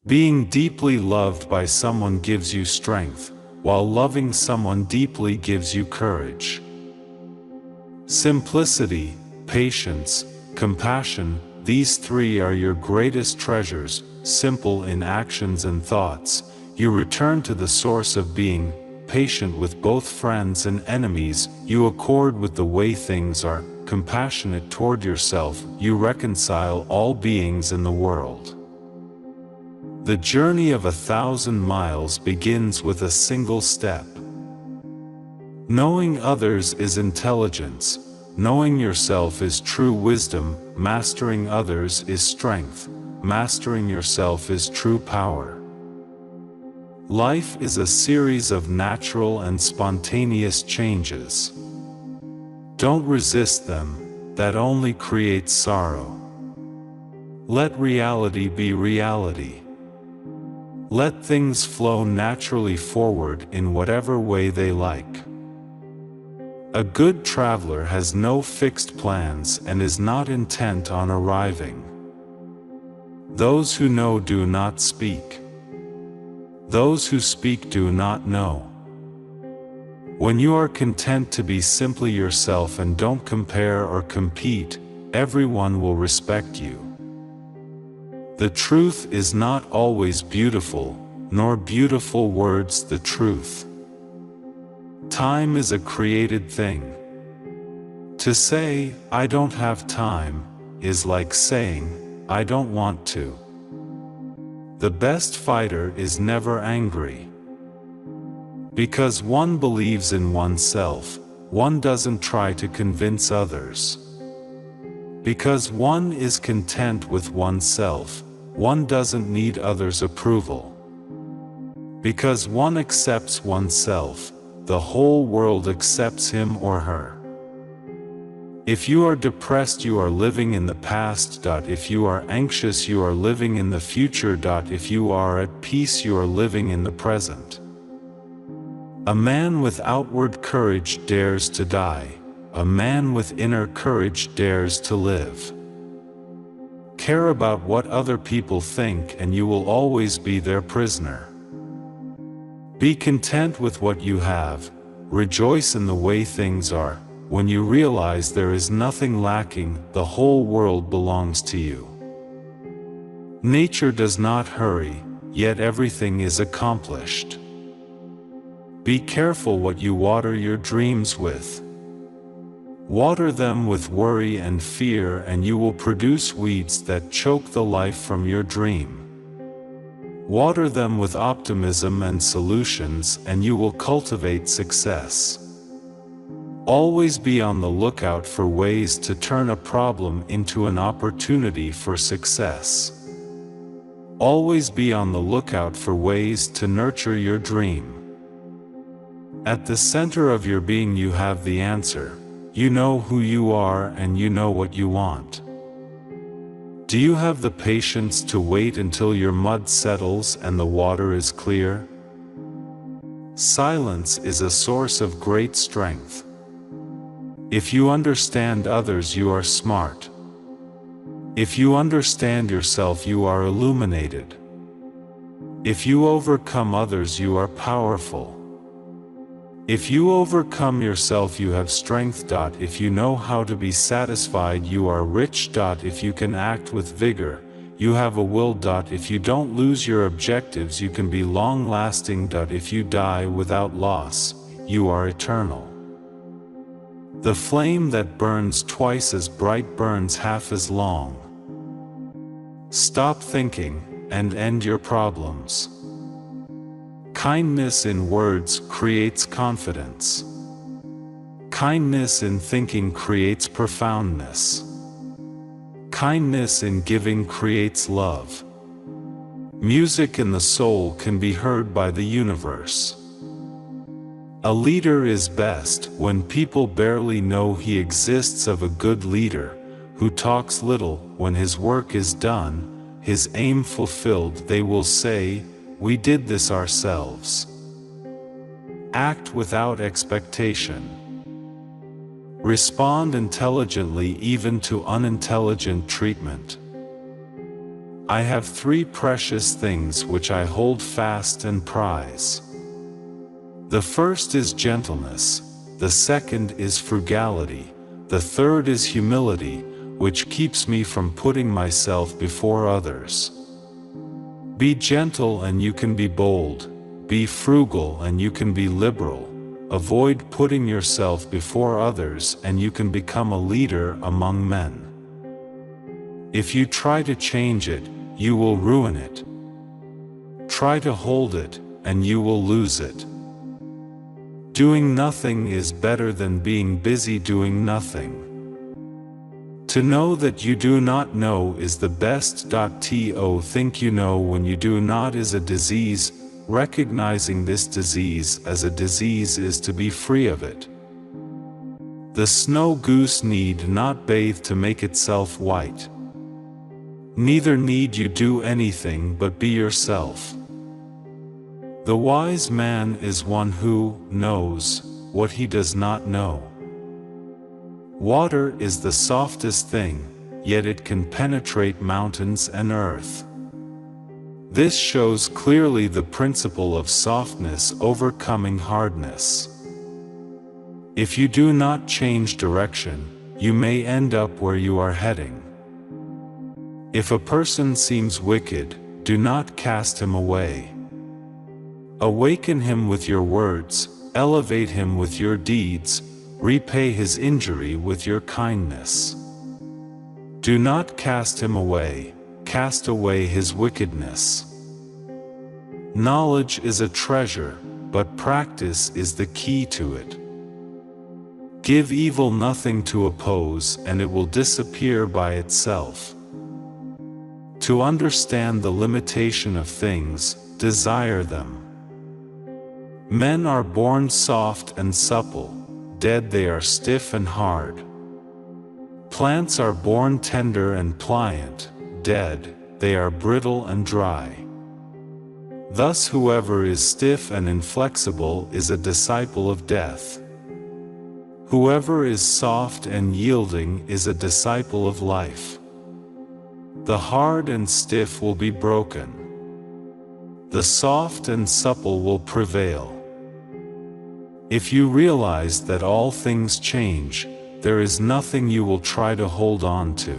Being deeply loved by someone gives you strength, while loving someone deeply gives you courage. Simplicity, patience, compassion, these three are your greatest treasures. Simple in actions and thoughts, you return to the source of being, patient with both friends and enemies, you accord with the way things are, compassionate toward yourself, you reconcile all beings in the world. The journey of 1,000 miles begins with a single step. Knowing others is intelligence, knowing yourself is true wisdom, mastering others is strength, mastering yourself is true power. Life is a series of natural and spontaneous changes. Don't resist them, that only creates sorrow. Let reality be reality. Let things flow naturally forward in whatever way they like. A good traveler has no fixed plans and is not intent on arriving. Those who know do not speak. Those who speak do not know. When you are content to be simply yourself and don't compare or compete, everyone will respect you. The truth is not always beautiful, nor beautiful words the truth. Time is a created thing. To say, "I don't have time," is like saying, "I don't want to." The best fighter is never angry. Because one believes in oneself, one doesn't try to convince others. Because one is content with oneself, one doesn't need others' approval. Because one accepts oneself, the whole world accepts him or her. If you are depressed, you are living in the past. If you are anxious, you are living in the future. If you are at peace, you are living in the present. A man with outward courage dares to die. A man with inner courage dares to live. Care about what other people think and you will always be their prisoner. Be content with what you have, rejoice in the way things are. When you realize there is nothing lacking, the whole world belongs to you. Nature does not hurry, yet everything is accomplished. Be careful what you water your dreams with. Water them with worry and fear and you will produce weeds that choke the life from your dream. Water them with optimism and solutions and you will cultivate success. Always be on the lookout for ways to turn a problem into an opportunity for success. Always be on the lookout for ways to nurture your dream. At the center of your being you have the answer. You know who you are and you know what you want. Do you have the patience to wait until your mud settles and the water is clear? Silence is a source of great strength. If you understand others, you are smart. If you understand yourself, you are illuminated. If you overcome others, you are powerful. If you overcome yourself, you have strength. If you know how to be satisfied, you are rich. If you can act with vigor, you have a will. If you don't lose your objectives, you can be long-lasting. If you die without loss, you are eternal. The flame that burns twice as bright burns half as long. Stop thinking and end your problems. Kindness in words creates confidence. Kindness in thinking creates profoundness. Kindness in giving creates love. Music in the soul can be heard by the universe. A leader is best when people barely know he exists. Of a good leader, who talks little, when his work is done, his aim fulfilled, they will say, "We did this ourselves." Act without expectation. Respond intelligently even to unintelligent treatment. I have three precious things which I hold fast and prize. The first is gentleness, the second is frugality, the third is humility, which keeps me from putting myself before others. Be gentle and you can be bold, be frugal and you can be liberal, avoid putting yourself before others and you can become a leader among men. If you try to change it, you will ruin it. Try to hold it, and you will lose it. Doing nothing is better than being busy doing nothing. To know that you do not know is the best. To think you know when you do not is a disease. Recognizing this disease as a disease is to be free of it. The snow goose need not bathe to make itself white. Neither need you do anything but be yourself. The wise man is one who knows what he does not know. Water is the softest thing, yet it can penetrate mountains and earth. This shows clearly the principle of softness overcoming hardness. If you do not change direction, you may end up where you are heading. If a person seems wicked, do not cast him away. Awaken him with your words, elevate him with your deeds, repay his injury with your kindness. Do not cast him away, cast away his wickedness. Knowledge is a treasure, but practice is the key to it. Give evil nothing to oppose and it will disappear by itself. To understand the limitation of things, desire them. Men are born soft and supple, dead they are stiff and hard. Plants are born tender and pliant, dead they are brittle and dry. Thus whoever is stiff and inflexible is a disciple of death. Whoever is soft and yielding is a disciple of life. The hard and stiff will be broken. The soft and supple will prevail. If you realize that all things change, there is nothing you will try to hold on to.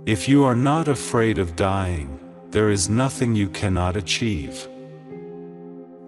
If you are not afraid of dying, there is nothing you cannot achieve.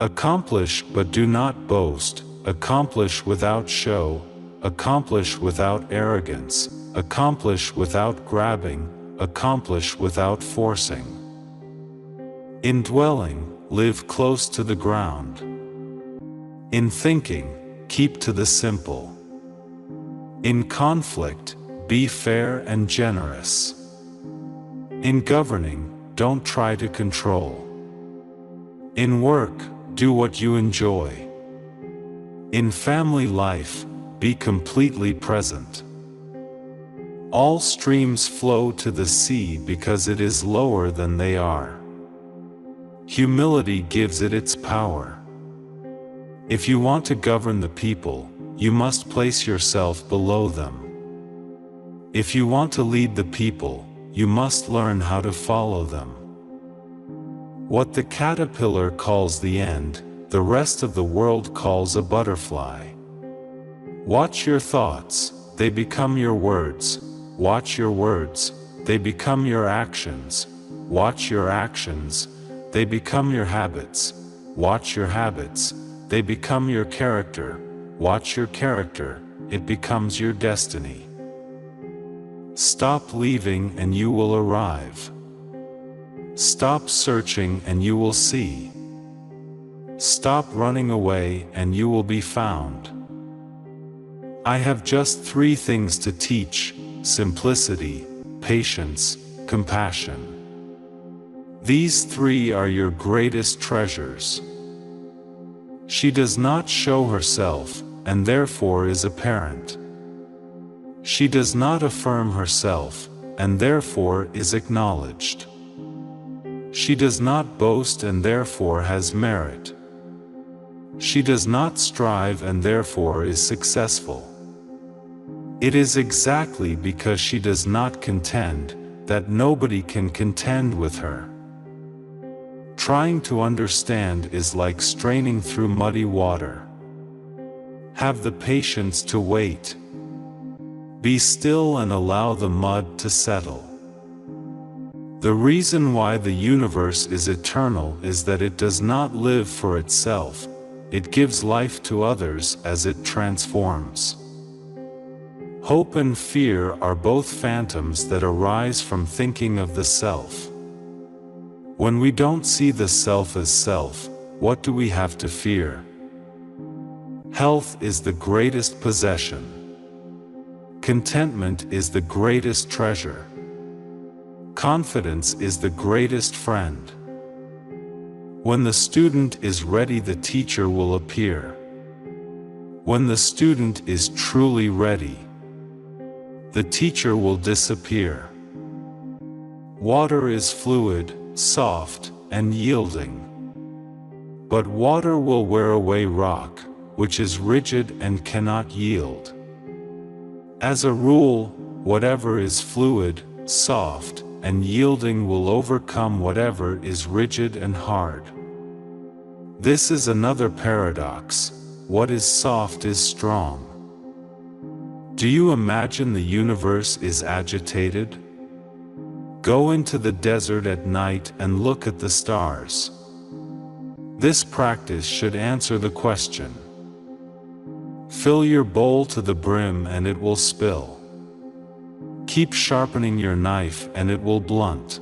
Accomplish but do not boast, accomplish without show, accomplish without arrogance, accomplish without grabbing, accomplish without forcing. In dwelling, live close to the ground. In thinking, keep to the simple. In conflict, be fair and generous. In governing, don't try to control. In work, do what you enjoy. In family life, be completely present. All streams flow to the sea because it is lower than they are. Humility gives it its power. If you want to govern the people, you must place yourself below them. If you want to lead the people, you must learn how to follow them. What the caterpillar calls the end, the rest of the world calls a butterfly. Watch your thoughts, they become your words. Watch your words, they become your actions. Watch your actions, they become your habits. Watch your habits, they become your character. Watch your character, it becomes your destiny. Stop leaving and you will arrive. Stop searching and you will see. Stop running away and you will be found. I have just 3 things to teach: simplicity, patience, compassion. These 3 are your greatest treasures. She does not show herself, and therefore is apparent. She does not affirm herself, and therefore is acknowledged. She does not boast and therefore has merit. She does not strive and therefore is successful. It is exactly because she does not contend, that nobody can contend with her. Trying to understand is like straining through muddy water. Have the patience to wait. Be still and allow the mud to settle. The reason why the universe is eternal is that it does not live for itself, it gives life to others as it transforms. Hope and fear are both phantoms that arise from thinking of the self. When we don't see the self as self, what do we have to fear? Health is the greatest possession. Contentment is the greatest treasure. Confidence is the greatest friend. When the student is ready, the teacher will appear. When the student is truly ready, the teacher will disappear. Water is fluid, soft, and yielding. But water will wear away rock, which is rigid and cannot yield. As a rule, whatever is fluid, soft, and yielding will overcome whatever is rigid and hard. This is another paradox. What is soft is strong. Do you imagine the universe is agitated? Go into the desert at night and look at the stars. This practice should answer the question. Fill your bowl to the brim and it will spill. Keep sharpening your knife and it will blunt.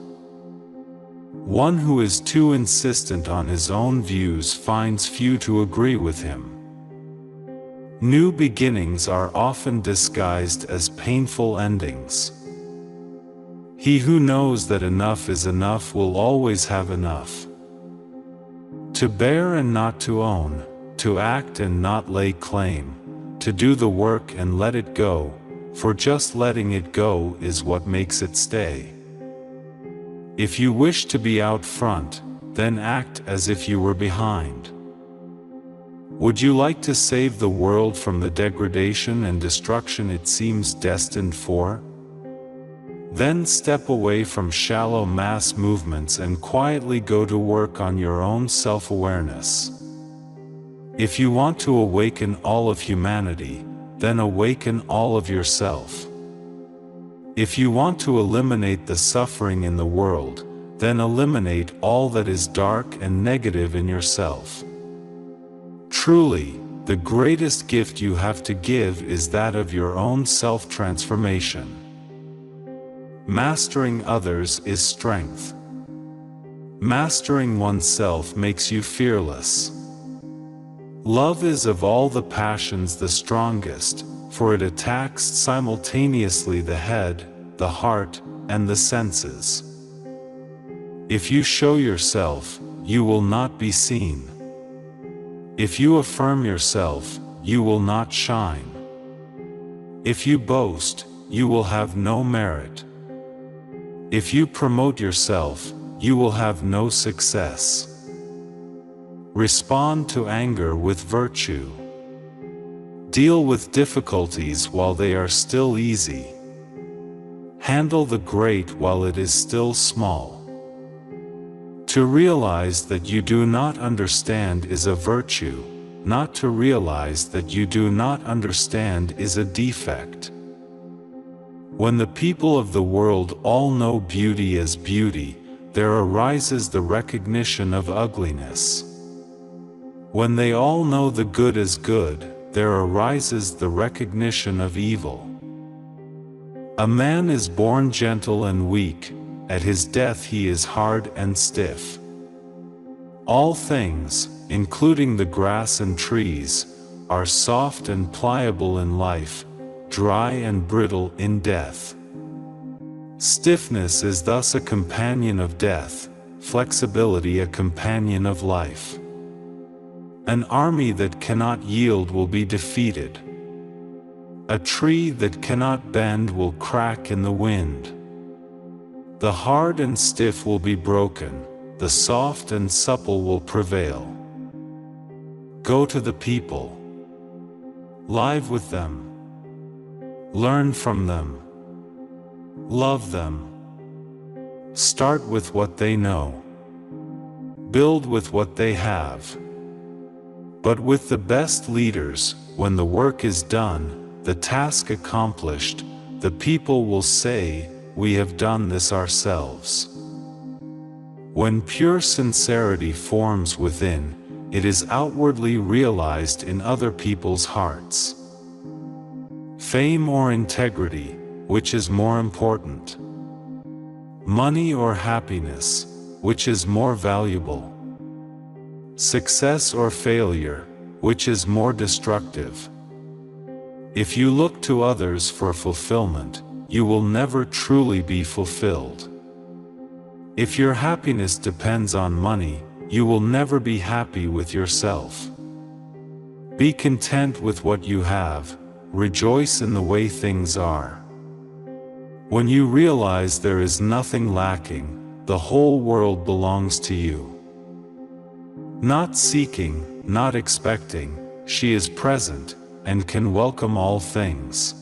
One who is too insistent on his own views finds few to agree with him. New beginnings are often disguised as painful endings. He who knows that enough is enough will always have enough. To bear and not to own, to act and not lay claim, to do the work and let it go, for just letting it go is what makes it stay. If you wish to be out front, then act as if you were behind. Would you like to save the world from the degradation and destruction it seems destined for? Then step away from shallow mass movements and quietly go to work on your own self-awareness. If you want to awaken all of humanity, then awaken all of yourself. If you want to eliminate the suffering in the world, then eliminate all that is dark and negative in yourself. Truly, the greatest gift you have to give is that of your own self-transformation. Mastering others is strength. Mastering oneself makes you fearless. Love is of all the passions the strongest, for it attacks simultaneously the head, the heart, and the senses. If you show yourself, you will not be seen. If you affirm yourself, you will not shine. If you boast, you will have no merit. If you promote yourself, you will have no success. Respond to anger with virtue. Deal with difficulties while they are still easy. Handle the great while it is still small. To realize that you do not understand is a virtue, not to realize that you do not understand is a defect. When the people of the world all know beauty as beauty, there arises the recognition of ugliness. When they all know the good as good, there arises the recognition of evil. A man is born gentle and weak, at his death he is hard and stiff. All things, including the grass and trees, are soft and pliable in life, dry and brittle in death. Stiffness is thus a companion of death, flexibility a companion of life. An army that cannot yield will be defeated. A tree that cannot bend will crack in the wind. The hard and stiff will be broken, the soft and supple will prevail. Go to the people. Live with them. Learn from them. Love them. Start with what they know. Build with what they have. But with the best leaders, when the work is done, the task accomplished, the people will say, "We have done this ourselves." When pure sincerity forms within, it is outwardly realized in other people's hearts. Fame or integrity, which is more important? Money or happiness, which is more valuable? Success or failure, which is more destructive? If you look to others for fulfillment, you will never truly be fulfilled. If your happiness depends on money, you will never be happy with yourself. Be content with what you have, rejoice in the way things are. When you realize there is nothing lacking, the whole world belongs to you. Not seeking, not expecting, she is present, and can welcome all things.